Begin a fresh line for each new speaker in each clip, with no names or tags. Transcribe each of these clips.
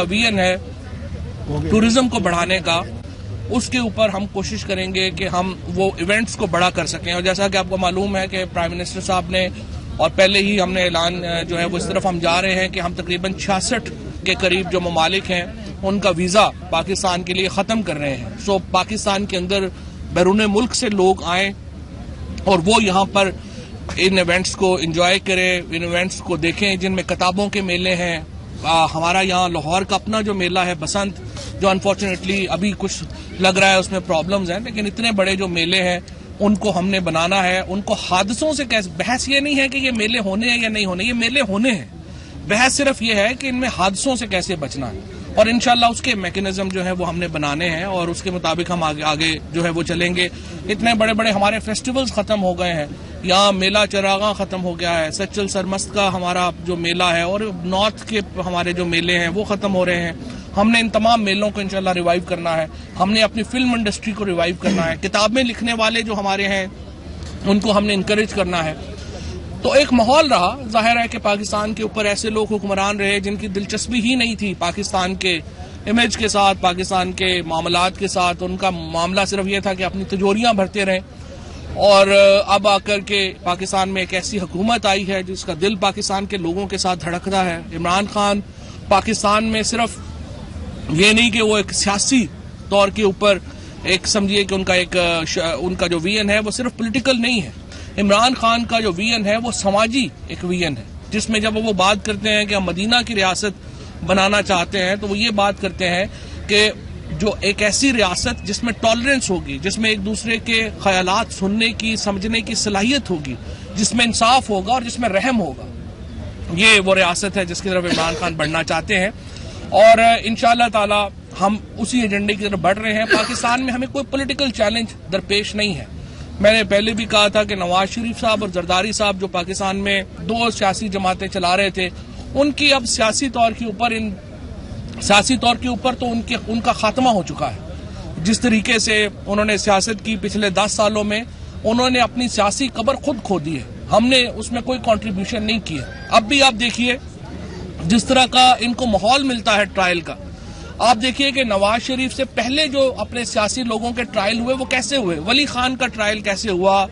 Vision है tourism को बढ़ाने का, उसके ऊपर हम कोशिश करेंगे कि हम वो इवेंट्स को बड़ा कर सकें। और जैसा कि आपको मालूम है कि प्राइम मिनिस्टर साहब ने और पहले ही हमने ऐलान जो है वो इस तरफ हम जा रहे हैं कि हम तकरीबन 66 के करीब जो ममालिक हैं उनका वीजा पाकिस्तान के लिए खत्म कर रहे हैं। सो पाकिस्तान के अंदर बैरून मुल्क से लोग आए और वो यहाँ पर इन इवेंट्स को एंजॉय करें, इन इवेंट्स को देखें जिनमें किताबों के मेले हैं। हमारा यहाँ लाहौर का अपना जो मेला है बसंत, जो अनफॉर्चुनेटली अभी कुछ लग रहा है उसमें प्रॉब्लम्स हैं, लेकिन इतने बड़े जो मेले हैं उनको हमने बनाना है। उनको हादसों से कैसे, बहस ये नहीं है कि ये मेले होने हैं या नहीं होने, ये मेले होने हैं। बहस सिर्फ ये है कि इनमें हादसों से कैसे बचना है और इंशाल्लाह उसके मैकेनिज्म जो है वो हमने बनाने हैं और उसके मुताबिक हम आगे जो है वो चलेंगे। इतने बड़े बड़े हमारे फेस्टिवल्स खत्म हो गए हैं, यहाँ मेला चरागा खत्म हो गया है, सच्चल सरमस्त का हमारा जो मेला है और नॉर्थ के हमारे जो मेले हैं वो खत्म हो रहे हैं। हमने इन तमाम मेलों को इंशाल्लाह रिवाइव करना है। हमने अपनी फिल्म इंडस्ट्री को रिवाइव करना है। किताबें लिखने वाले जो हमारे हैं उनको हमने इंकरेज करना है। तो एक माहौल रहा, जाहिर है कि पाकिस्तान के ऊपर ऐसे लोग हुक्मरान रहे जिनकी दिलचस्पी ही नहीं थी पाकिस्तान के इमेज के साथ, पाकिस्तान के मामलात के साथ। उनका मामला सिर्फ ये था कि अपनी तिजोरियां भरते रहें। और अब आकर के पाकिस्तान में एक ऐसी हुकूमत आई है जिसका दिल पाकिस्तान के लोगों के साथ धड़कता है। इमरान खान पाकिस्तान में सिर्फ ये नहीं कि वो एक सियासी तौर के ऊपर एक समझिए कि उनका जो विजन है वो सिर्फ पॉलिटिकल नहीं है। इमरान खान का जो विजन है वो समाजी एक विजन है, जिसमें जब वो बात करते हैं कि हम मदीना की रियासत बनाना चाहते हैं तो वो ये बात करते हैं कि जो एक ऐसी रियासत जिसमें टॉलरेंस होगी, जिसमें एक दूसरे के ख्यालात सुनने की समझने की सलाहियत होगी, जिसमें इंसाफ होगा और जिसमें रहम होगा, ये वो रियासत है जिसकी तरफ इमरान खान बढ़ना चाहते हैं। और इंशाअल्लाह ताला हम उसी एजेंडे की तरफ बढ़ रहे हैं। पाकिस्तान में हमें कोई पॉलिटिकल चैलेंज दरपेश नहीं है। मैंने पहले भी कहा था कि नवाज शरीफ साहब और जरदारी साहब जो पाकिस्तान में दो सियासी जमातें चला रहे थे, उनकी अब सियासी तौर के ऊपर तो उनका खात्मा हो चुका है। जिस तरीके से उन्होंने सियासत की पिछले 10 सालों में, उन्होंने अपनी सियासी कब्र खुद खो दी है। हमने उसमें कोई कंट्रीब्यूशन नहीं किया। अब भी आप देखिए जिस तरह का इनको माहौल मिलता है ट्रायल का, आप देखिए कि नवाज शरीफ से पहले जो अपने सियासी लोगों के ट्रायल हुए वो कैसे हुए, वली खान का ट्रायल कैसे हुआ,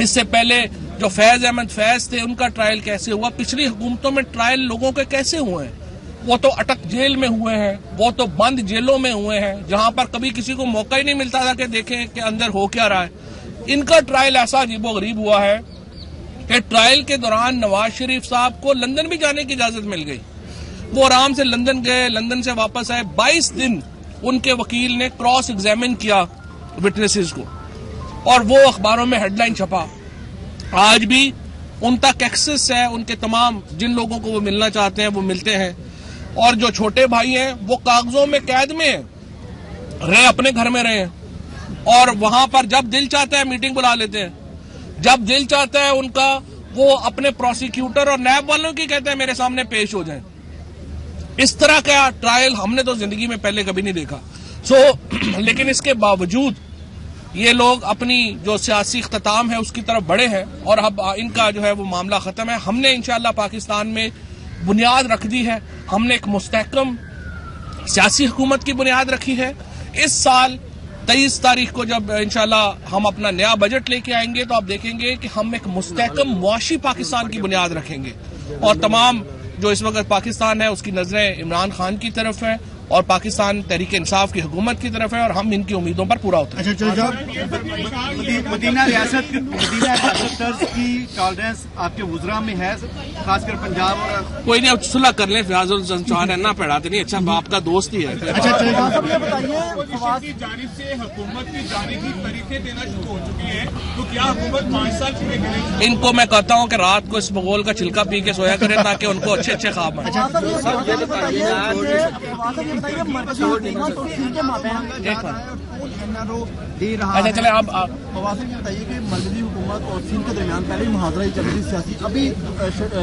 इससे पहले जो फैज अहमद फैज थे उनका ट्रायल कैसे हुआ, पिछली हुकूमतों में ट्रायल लोगों के कैसे हुए हैं। वो तो अटक जेल में हुए हैं, वो तो बंद जेलों में हुए हैं जहां पर कभी किसी को मौका ही नहीं मिलता था कि देखें कि अंदर हो क्या रहा है। इनका ट्रायल ऐसा अजीबोगरीब हुआ है कि ट्रायल के दौरान नवाज शरीफ साहब को लंदन भी जाने की इजाजत मिल गई। वो आराम से लंदन गए, लंदन से वापस आए। 22 दिन उनके वकील ने क्रॉस एग्जामिन किया विटनेसेस को और वो अखबारों में हेडलाइन छपा। आज भी उन तक एक्सेस है, उनके तमाम जिन लोगों को वो मिलना चाहते हैं वो मिलते हैं। और जो छोटे भाई हैं वो कागजों में कैद में रहे, अपने घर में रहे और वहां पर जब दिल चाहता है मीटिंग बुला लेते हैं, जब दिल चाहता है उनका वो अपने प्रोसिक्यूटर और नैब वालों की कहते हैं मेरे सामने पेश हो जाएं। इस तरह का ट्रायल हमने तो जिंदगी में पहले कभी नहीं देखा। लेकिन इसके बावजूद ये लोग अपनी जो सियासी इख्तिताम है उसकी तरफ बढ़े हैं और अब इनका जो है वो मामला खत्म है। हमने इंशाल्लाह पाकिस्तान में बुनियाद रख दी है। हमने एक मुस्तहकम सियासी हुकूमत की बुनियाद रखी है। इस साल 23 तारीख को जब इंशाल्लाह हम अपना नया बजट लेके आएंगे तो आप देखेंगे कि हम एक मुस्तहकम मुआशी पाकिस्तान की बुनियाद रखेंगे और तमाम जो इस वक्त पाकिस्तान है उसकी नजरें इमरान खान की तरफ है और पाकिस्तान तहरीक इंसाफ की हुकूमत की तरफ है और हम इनकी उम्मीदों पर पूरा उतरेंगे।
मदीना रियासत की टॉलरेंस आपके वुज़रा में है, खासकर पंजाब और
कोई नहीं, अब सुलह कर लें। फियाजुल चौहान है ना, पढ़ाते नहीं, अच्छा आपका दोस्त ही है।
अच्छा
जानिब से हुकूमत की जानिबी तरीके देना शुरू हो चुकी है, तो क्या हुकूमत 5 साल पूरे करेगी?
इनको मैं कहता हूँ कि रात को इस बगोल का छिलका पी के सोया करें ताकि उनको अच्छे अच्छे ख्वाब आए। अच्छा चले आप
बताइए कि मरकजी हुकूमत और सिंध के दरमियान पहले ही मुहावरा ही चल रही सियासी, अभी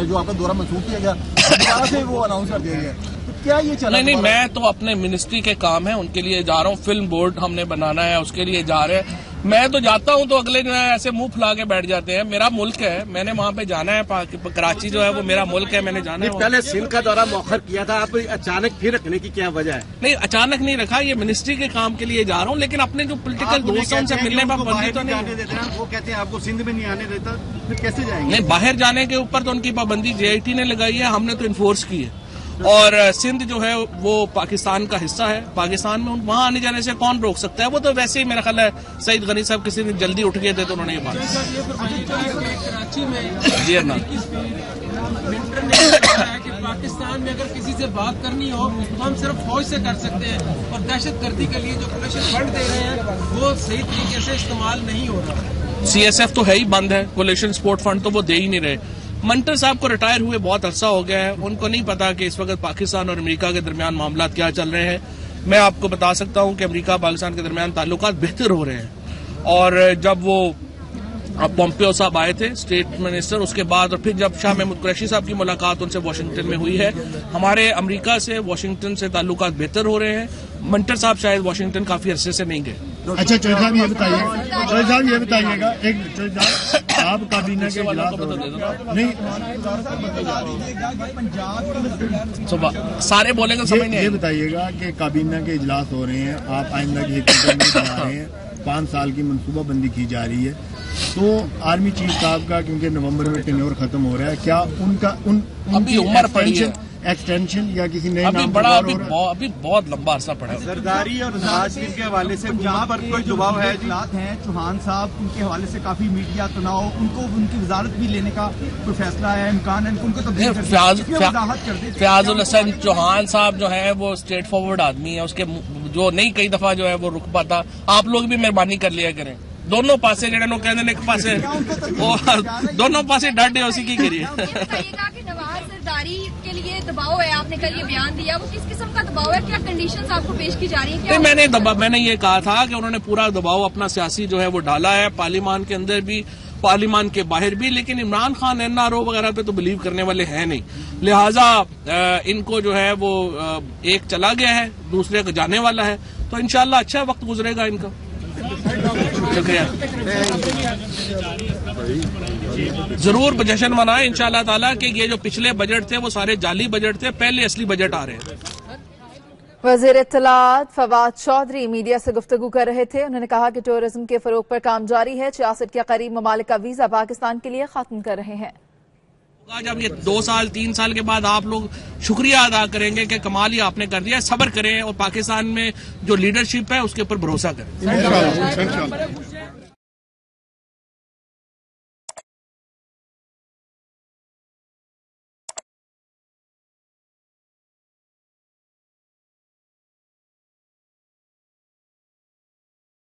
जो आपका दौरा मंसूख किया गया दोबारा से वो अनाउंस कर दिया गया, तो क्या ये चला?
नहीं, मैं तो अपने मिनिस्ट्री के काम है उनके लिए जा रहा हूँ। फिल्म बोर्ड हमने बनाना है, उसके लिए जा रहे हैं। मैं तो जाता हूं तो अगले दिन ऐसे मुंह फुला के बैठ जाते हैं। मेरा मुल्क है, मैंने वहां पे जाना है। कराची जो है वो मेरा मुल्क है, मैंने जाना है।
पहले सिंध का दौरा मौखर किया था, आप अचानक फिर रखने की क्या वजह है?
नहीं, अचानक नहीं रखा, ये मिनिस्ट्री के काम के लिए जा रहा हूँ, लेकिन अपने जो पॉलिटिकल दोस्त हैं उनसे मिलने पर पाबंदी तो नहीं
देते। वो कहते हैं आपको सिंध में नहीं आने देता, फिर कैसे जाएंगे?
नहीं, बाहर जाने के ऊपर तो उनकी पाबंदी JIT ने लगाई है, हमने तो इन्फोर्स की है। और सिंध जो है वो पाकिस्तान का हिस्सा है। पाकिस्तान में वहां आने जाने से कौन रोक सकता है? वो तो वैसे ही मेरा ख्याल है सईद गनी साहब किसी दिन जल्दी उठ गए थे तो उन्होंने ये बात
कराची में
जी ना
कि पाकिस्तान में अगर किसी से बात करनी हो तो हम सिर्फ फौज से कर सकते हैं, और दहशतगर्दी के लिए जो कोलेशन फंड दे रहे हैं वो सही तरीके से इस्तेमाल नहीं हो रहा।
CSF तो है ही बंद है, कोलेशन सपोर्ट फंड तो वो दे ही नहीं रहे। मंटर साहब को रिटायर हुए बहुत अरसा हो गया है, उनको नहीं पता कि इस वक्त पाकिस्तान और अमेरिका के दरमियान मामला क्या चल रहे हैं। मैं आपको बता सकता हूं कि अमेरिका पाकिस्तान के दरमियान ताल्लुकात बेहतर हो रहे हैं। और जब वो पोम्पियो साहब आए थे स्टेट मिनिस्टर, उसके बाद और फिर जब शाह महमूद कुरैशी साहब की मुलाकात उनसे वाशिंगटन में हुई है, हमारे अमेरिका से वाशिंगटन से ताल्लुकात बेहतर हो रहे हैं। मंटर साहब शायद वाशिंगटन काफी अरसे से नहीं गए।
अच्छा चौधरी साहब ये बताइएगा एक आप काबीना के इजलास नहीं
सारे बोलेंगे समझ नहीं।
ये बताइएगा कि काबीना के इजलास हो रहे हैं, आप आइंदा की हिकमत बना रहे हैं, 5 साल की मनसूबाबंदी की जा रही है, तो आर्मी चीफ साहब का क्योंकि नवंबर में टेन्योर खत्म हो रहा है, क्या उनका
अभी उम्र पड़ी है
एक्सटेंशन या किसी नए
अभी
नाम
बड़ा अभी बहुत लंबा अरसा पड़ा है।
सरदारी और राजनीति के हवाले से जहाँ पर कोई दबाव है चौहान साहब उनके हवाले से काफी मीडिया तनाव, उनको उनकी वजारत भी लेने का कोई फैसला है, इम्कान है उनको तो
फयाजुल हसन चौहान साहब जो है वो स्ट्रेट फॉरवर्ड आदमी है, उसके जो नहीं कई दफा जो है वो रुक पाता। आप लोग भी मेहरबानी कर लिया करें, दोनों पासे जड़े लोग कहते हैं एक पासे दोनों पासे डट उसी की करिए।
सरदारी के लिए दबाव है, आपने कल ये बयान दिया, वो किस किस्म का दबाव है? क्या कंडीशंस आपको पेश की जा रही है?
मैंने ये कहा था कि उन्होंने पूरा दबाव अपना सियासी जो है वो डाला है, पार्लियामान के अंदर भी पार्लियामान के बाहर भी, लेकिन इमरान खान NRO वगैरह पे तो बिलीव करने वाले हैं नहीं, लिहाजा इनको जो है वो एक चला गया है, दूसरे को जाने वाला है, तो इंशाल्लाह अच्छा वक्त गुजरेगा इनका। शुक्रिया, जरूर जश्न मनाएं इंशाल्लाह ताला कि ये जो पिछले बजट थे वो सारे जाली बजट थे, पहले असली बजट आ रहे हैं।
वज़ीर इत्तलात फवाद चौधरी मीडिया से गुफ्तगू कर रहे थे। उन्होंने कहा कि टूरिज्म के फरोग पर काम जारी है, 66 के करीब ममालिक का वीजा पाकिस्तान के लिए खत्म कर रहे हैं।
जब ये 2 साल 3 साल के बाद आप लोग शुक्रिया अदा करेंगे कि कमाल ही आपने कर दिया, सब्र करें और पाकिस्तान में जो लीडरशिप है उसके ऊपर भरोसा करें।